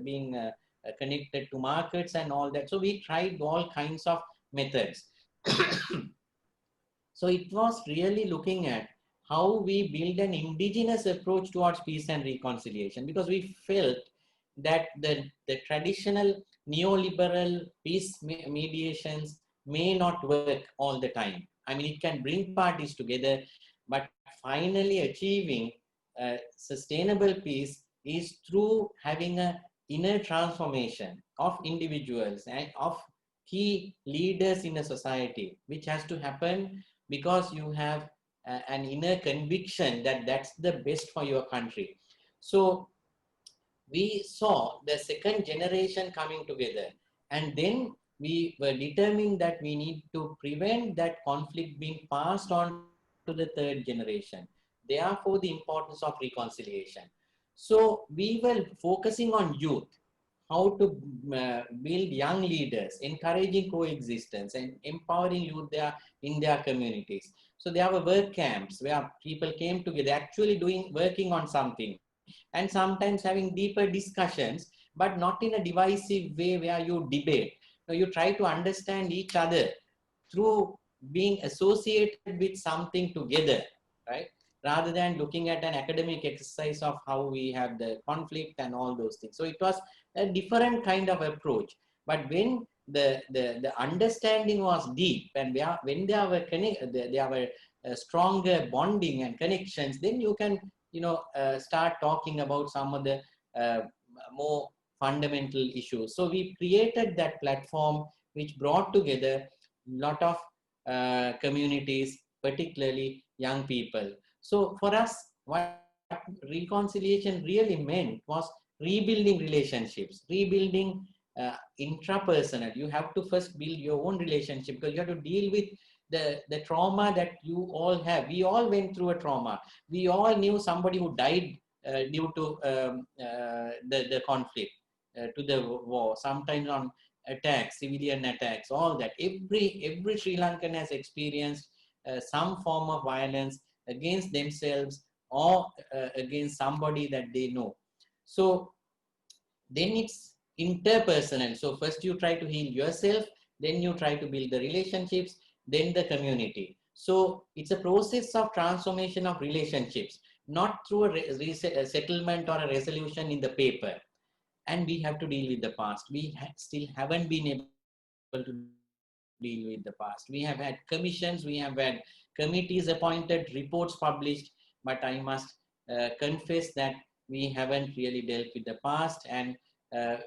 being connected to markets and all that. So we tried all kinds of methods. So it was really looking at how we build an indigenous approach towards peace and reconciliation, because we felt that the traditional neoliberal peace mediations may not work all the time. I mean, it can bring parties together, but finally achieving sustainable peace is through having a inner transformation of individuals and of key leaders in a society, which has to happen because you have an inner conviction that that's the best for your country. So we saw the second generation coming together, and then we were determined that we need to prevent that conflict being passed on to the third generation. Therefore, the importance of reconciliation. So we were focusing on youth, how to build young leaders, encouraging coexistence and empowering youth in their communities. So there were work camps where people came together, actually working on something, and sometimes having deeper discussions, but not in a divisive way where you debate. No, you try to understand each other through being associated with something together, right? Rather than looking at an academic exercise of how we have the conflict and all those things. So it was a different kind of approach. But when the understanding was deep, and when there were stronger bonding and connections, then you can start talking about some of the uh, more fundamental issues. So we created that platform which brought together a lot of communities, particularly young people. So for us, what reconciliation really meant was rebuilding relationships, rebuilding intrapersonal. You have to first build your own relationship, because you have to deal with the trauma that you all have. We all went through a trauma. We all knew somebody who died due to the conflict, to the war, sometimes on attacks, civilian attacks, all that. Every Sri Lankan has experienced some form of violence against themselves or against somebody that they know. So then it's interpersonal. So first you try to heal yourself, then you try to build the relationships, then the community. So it's a process of transformation of relationships, not through a settlement or a resolution in the paper. And we have to deal with the past. We still haven't been able to deal with the past. We have had commissions, we have had committees appointed, reports published, but I must confess that we haven't really dealt with the past, and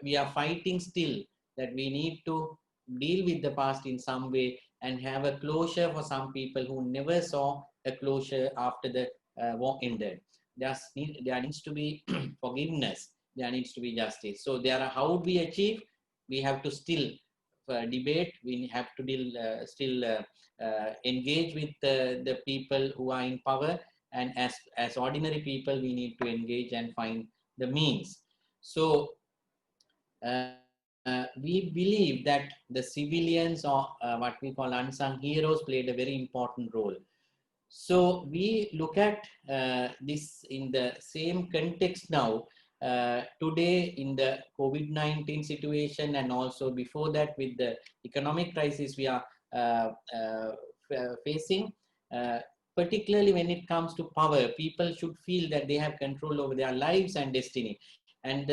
we are fighting still that we need to deal with the past in some way and have a closure for some people who never saw a closure after the war ended. There needs to be forgiveness, there needs to be justice. So there are, how we achieve, we have to still debate, we have to still engage with the people who are in power, and as ordinary people we need to engage and find the means. So we believe that the civilians, or what we call unsung heroes, played a very important role. So we look at this in the same context now, today in the COVID-19 situation, and also before that with the economic crisis we are facing. Particularly when it comes to power, people should feel that they have control over their lives and destiny. And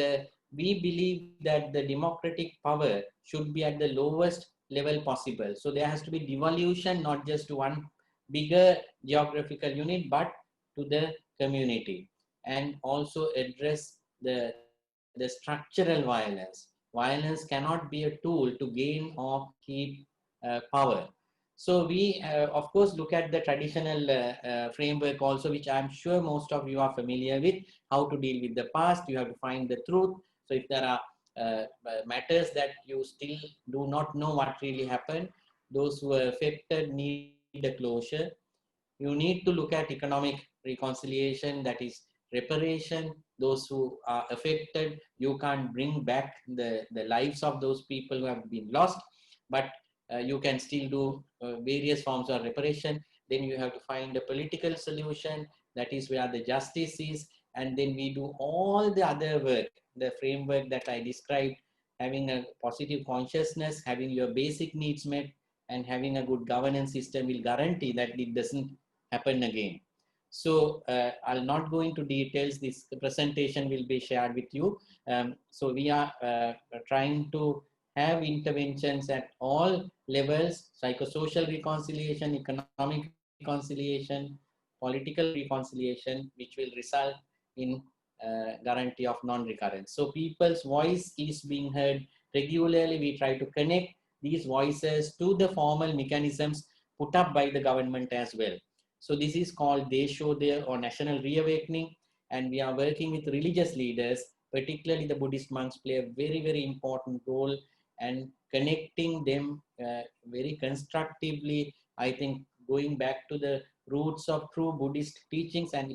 we believe that the democratic power should be at the lowest level possible. So there has to be devolution, not just to one bigger geographical unit, but to the community, and also address the structural violence. Violence cannot be a tool to gain or keep power. So we, of course, look at the traditional framework also, which I'm sure most of you are familiar with, how to deal with the past. You have to find the truth. So if there are matters that you still do not know what really happened, those who are affected need a closure. You need to look at economic reconciliation, that is reparation. Those who are affected, you can't bring back the lives of those people who have been lost, but you can still do various forms of reparation. Then you have to find a political solution, that is where the justice is. And then we do all the other work, the framework that I described, having a positive consciousness, having your basic needs met, and having a good governance system will guarantee that it doesn't happen again. So I'll not go into details. This presentation will be shared with you. So we are trying to have interventions at all levels: psychosocial reconciliation, economic reconciliation, political reconciliation, which will result in guarantee of non-recurrence. So people's voice is being heard regularly. We try to connect these voices to the formal mechanisms put up by the government as well. So this is called Deshodaya or National Reawakening, and we are working with religious leaders, particularly the Buddhist monks play a very, very important role, and connecting them very constructively, I think, going back to the roots of true Buddhist teachings. And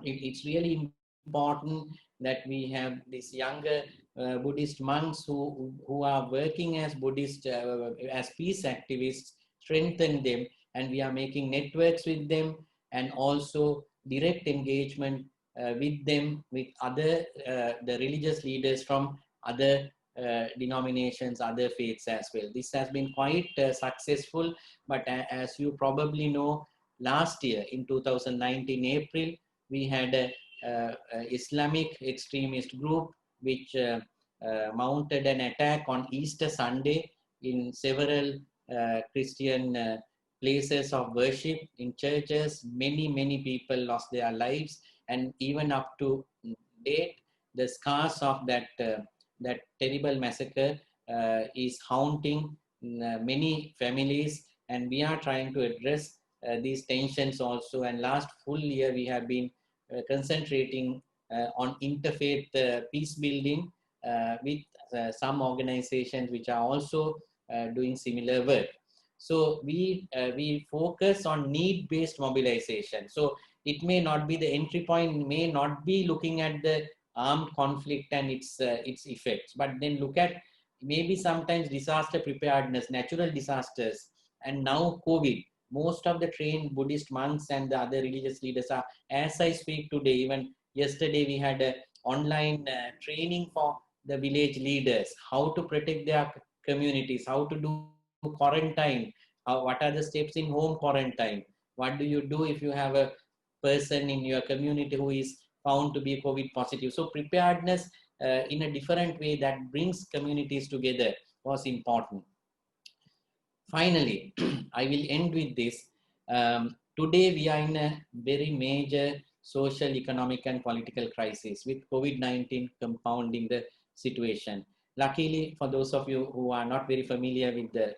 it's really important that we have these younger Buddhist monks who are working as Buddhist, as peace activists, strengthen them, and we are making networks with them, and also direct engagement with them, with other, the religious leaders from other denominations, other faiths as well. This has been quite successful, but as you probably know, last year in 2019 April, we had a Islamic extremist group which mounted an attack on Easter Sunday in several Christian places of worship, in churches. Many people lost their lives, and even up to date, the scars of that terrible massacre is haunting many families, and we are trying to address these tensions also. And last full year, we have been concentrating on interfaith peace building with some organizations which are also doing similar work. So we focus on need-based mobilization. So it may not be the entry point, may not be looking at the armed conflict and its effects, but then look at maybe sometimes disaster preparedness, natural disasters, and now COVID. Most of the trained Buddhist monks and the other religious leaders are, as I speak today, even yesterday we had a online training for the village leaders, how to protect their communities, how to do quarantine, what are the steps in home quarantine, what do you do if you have a person in your community who is found to be COVID positive. So preparedness in a different way that brings communities together was important. Finally, I will end with this. Today, we are in a very major social, economic, and political crisis with COVID-19 compounding the situation. Luckily, for those of you who are not very familiar with the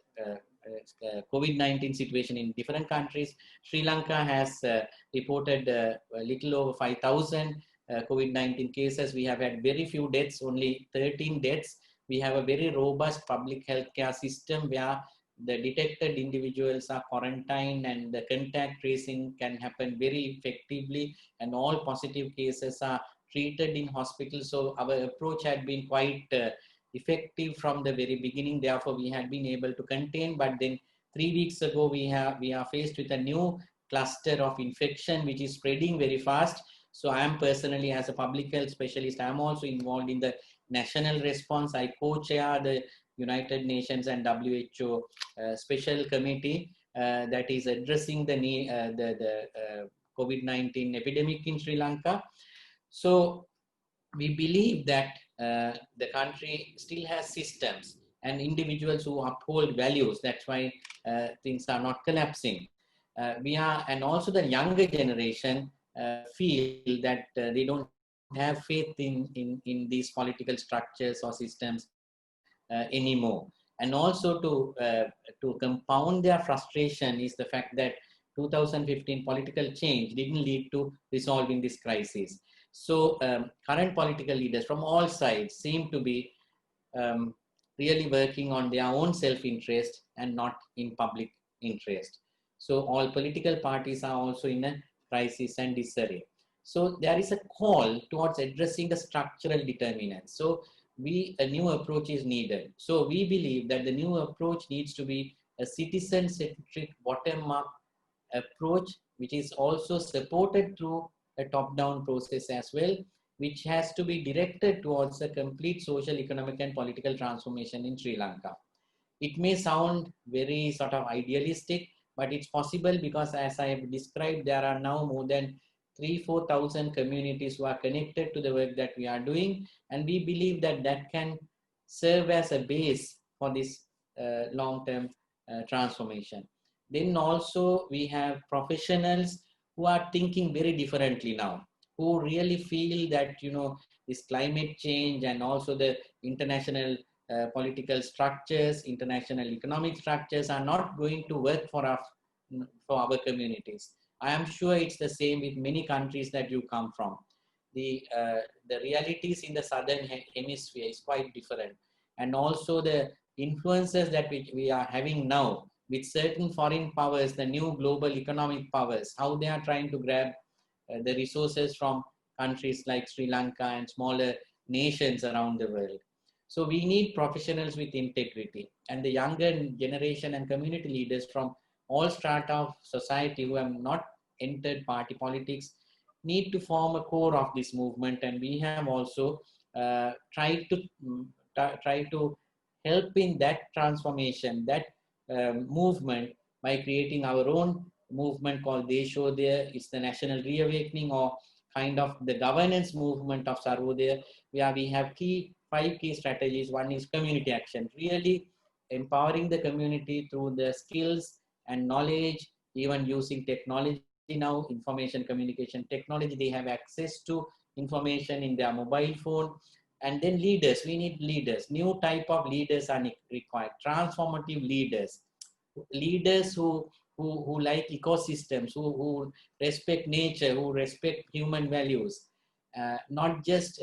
COVID-19 situation in different countries, Sri Lanka has reported a little over 5,000 COVID-19 cases. We have had very few deaths, only 13 deaths. We have a very robust public healthcare system where the detected individuals are quarantined and the contact tracing can happen very effectively, and all positive cases are treated in hospitals. So our approach had been quite effective from the very beginning. Therefore, we had been able to contain. But then 3 weeks ago, we are faced with a new cluster of infection which is spreading very fast. So I am personally, as a public health specialist, I am also involved in the national response. I co-chair the United Nations and WHO special committee that is addressing the COVID-19 epidemic in Sri Lanka. So we believe that the country still has systems and individuals who uphold values. That's why things are not collapsing. And also the younger generation feel that they don't have faith in these political structures or systems anymore. And also to compound their frustration is the fact that 2015 political change didn't lead to resolving this crisis. So current political leaders from all sides seem to be really working on their own self-interest and not in public interest. So all political parties are also in a crisis and disarray. So there is a call towards addressing the structural determinants. So a new approach is needed. So we believe that the new approach needs to be a citizen-centric bottom-up approach, which is also supported through a top-down process as well, which has to be directed towards a complete social, economic, and political transformation in Sri Lanka. It may sound very sort of idealistic, but it's possible because, as I have described, there are now more than 3,000-4,000 communities who are connected to the work that we are doing. And we believe that that can serve as a base for this long-term transformation. Then also we have professionals who are thinking very differently now, who really feel that, this climate change and also the international political structures, international economic structures are not going to work for us for our communities. I am sure it's the same with many countries that you come from. The realities in the southern hemisphere is quite different, and also the influences that we are having now with certain foreign powers, the new global economic powers, how they are trying to grab the resources from countries like Sri Lanka and smaller nations around the world. So we need professionals with integrity, and the younger generation and community leaders from all strata of society who have not entered party politics need to form a core of this movement. And we have also tried to try to help in that transformation, that movement, by creating our own movement called Deshodaya. It's the national reawakening, or kind of the governance movement of Sarvodaya, where we have five key strategies. One is community action, really empowering the community through the skills and knowledge, even using technology now, information communication technology. They have access to information in their mobile phone. And then leaders, we need leaders. New type of leaders are required, transformative leaders, leaders who like ecosystems, who respect nature, who respect human values, not just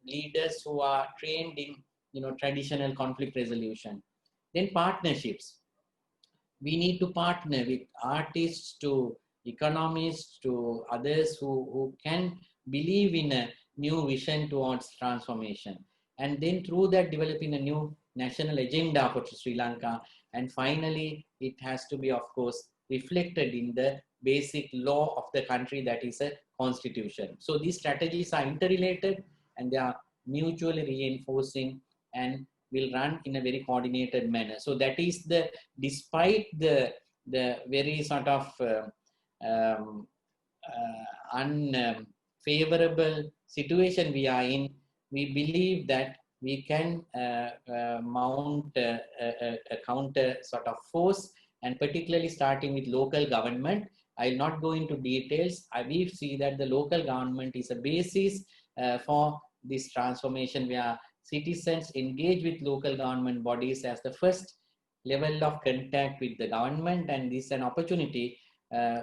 leaders who are trained in traditional conflict resolution. Then partnerships. We need to partner with artists, to economists, to others who can believe in a new vision towards transformation. And then through that, developing a new national agenda for Sri Lanka. And finally, it has to be, of course, reflected in the basic law of the country, that is a constitution. So these strategies are interrelated and they are mutually reinforcing and will run in a very coordinated manner. So that is despite the very sort of unfavorable situation we are in, we believe that we can mount a counter sort of force, and particularly starting with local government. I'll not go into details. We see that the local government is a basis for this transformation, where citizens engage with local government bodies as the first level of contact with the government, and this is an opportunity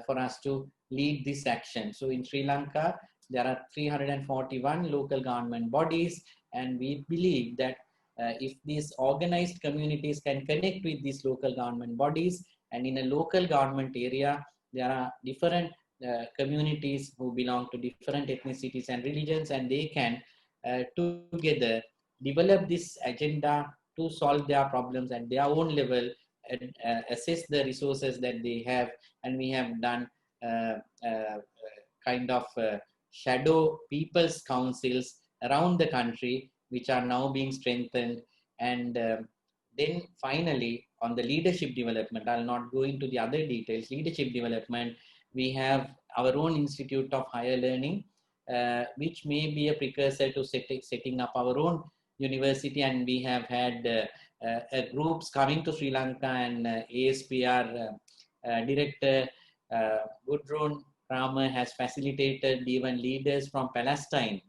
for us to lead this action. So in Sri Lanka, there are 341 local government bodies, and we believe that if these organized communities can connect with these local government bodies, and in a local government area, there are different communities who belong to different ethnicities and religions, and they can together develop this agenda to solve their problems at their own level, and assess the resources that they have. And we have done kind of shadow people's councils around the country, which are now being strengthened. And then finally, on the leadership development, I'll not go into the other details. Leadership development, we have our own Institute of Higher Learning, which may be a precursor to setting up our own university. And we have had groups coming to Sri Lanka, and ASPR director Gudrun Kramer has facilitated even leaders from Palestine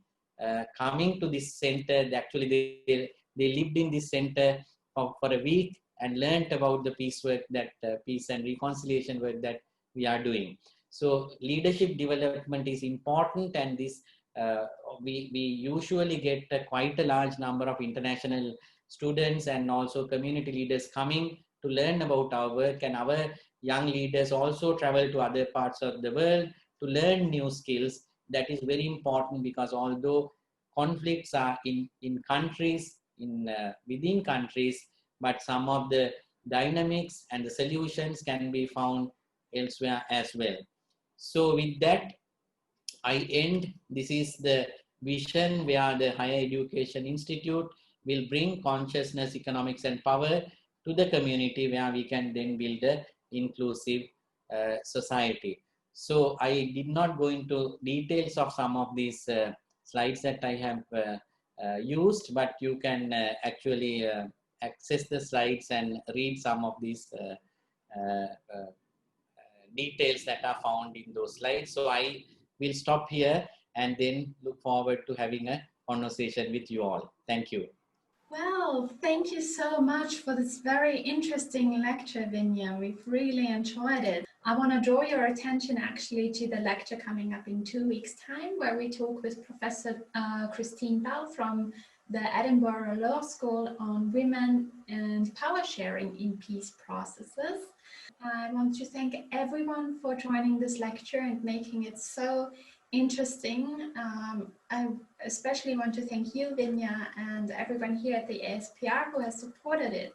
coming to this center. Actually, they lived in this center for a week and learned about the peace work, that peace and reconciliation work that we are doing. So leadership development is important, and this we usually get quite a large number of international students and also community leaders coming to learn about our work, and our young leaders also travel to other parts of the world to learn new skills. That is very important, because although conflicts are in countries, within countries, but some of the dynamics and the solutions can be found elsewhere as well. So with that, I end. This is the vision where the Higher Education Institute will bring consciousness, economics, and power to the community, where we can then build an inclusive society. So I did not go into details of some of these slides that I have used, but you can actually access the slides and read some of these details that are found in those slides. So I will stop here and then look forward to having a conversation with you all. Thank you. Well, thank you so much for this very interesting lecture, Vinya. We've really enjoyed it. I want to draw your attention actually to the lecture coming up in 2 weeks' time, where we talk with Professor Christine Bell from the Edinburgh Law School on women and power sharing in peace processes. I want to thank everyone for joining this lecture and making it so interesting. I especially want to thank you, Vinya, and everyone here at the ASPR who has supported it.